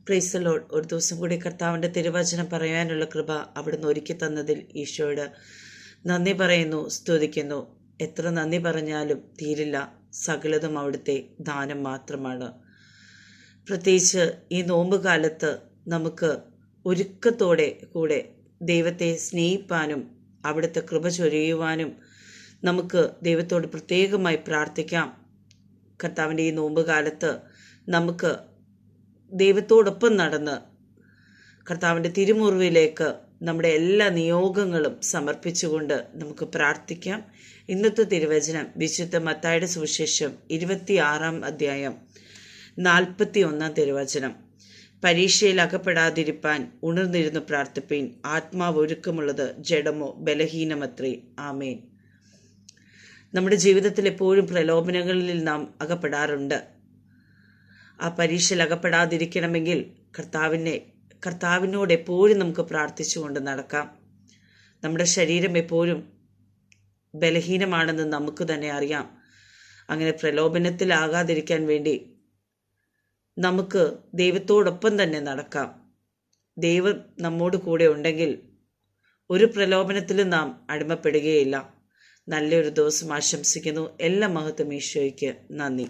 Praise the Lord. ഒരു ദിവസം കൂടി കർത്താവിൻ്റെ തിരുവചനം പറയാനുള്ള കൃപ അവിടുന്ന് ഒരുക്കി തന്നതിൽ ഈശോയോട് നന്ദി പറയുന്നു, സ്തുതിക്കുന്നു. എത്ര നന്ദി പറഞ്ഞാലും തീരില്ല. സകലതും അവിടുത്തെ ദാനം മാത്രമാണ്. പ്രത്യേകിച്ച് ഈ നോമ്പ് കാലത്ത് നമുക്ക് ഒരുക്കത്തോടെ കൂടെ ദൈവത്തെ സ്നേഹിപ്പാനും അവിടുത്തെ കൃപ ചൊരിയുവാനും നമുക്ക് ദൈവത്തോട് പ്രത്യേകമായി പ്രാർത്ഥിക്കാം. കർത്താവിൻ്റെ ഈ നോമ്പ് കാലത്ത് നമുക്ക് ദൈവത്തോടൊപ്പം നടന്ന് കർത്താവിൻ്റെ തിരുമുറിവിലേക്ക് നമ്മുടെ എല്ലാ നിയോഗങ്ങളും സമർപ്പിച്ചുകൊണ്ട് നമുക്ക് പ്രാർത്ഥിക്കാം. ഇന്നത്തെ തിരുവചനം വിശുദ്ധ മത്തായിയുടെ സുവിശേഷം 26-ാം അധ്യായം 41-ാം തിരുവചനം. പരീക്ഷയിൽ അകപ്പെടാതിരിപ്പാൻ ഉണർന്നിരുന്ന് പ്രാർത്ഥിപ്പീൻ. ആത്മാവ് ഒരുക്കമുള്ളത് ജഡമോ ബലഹീനമത്രേ. ആമേൻ. നമ്മുടെ ജീവിതത്തിൽ എപ്പോഴും പ്രലോഭനങ്ങളിൽ നാം അകപ്പെടാറുണ്ട്. ആ പരീക്ഷയിൽ അകപ്പെടാതിരിക്കണമെങ്കിൽ കർത്താവിനോട് എപ്പോഴും നമുക്ക് പ്രാർത്ഥിച്ചുകൊണ്ട് നടക്കാം. നമ്മുടെ ശരീരം എപ്പോഴും ബലഹീനമാണെന്ന് നമുക്ക് തന്നെ അറിയാം. അങ്ങനെ പ്രലോഭനത്തിലാകാതിരിക്കാൻ വേണ്ടി നമുക്ക് ദൈവത്തോടൊപ്പം തന്നെ നടക്കാം. ദൈവം നമ്മോട് കൂടെ ഉണ്ടെങ്കിൽ ഒരു പ്രലോഭനത്തിലും നാം അടിമപ്പെടുകയില്ല. നല്ലൊരു ദിവസം ആശംസിക്കുന്നു. എല്ലാ മഹത്വം ഈശോയ്ക്ക്. നന്ദി.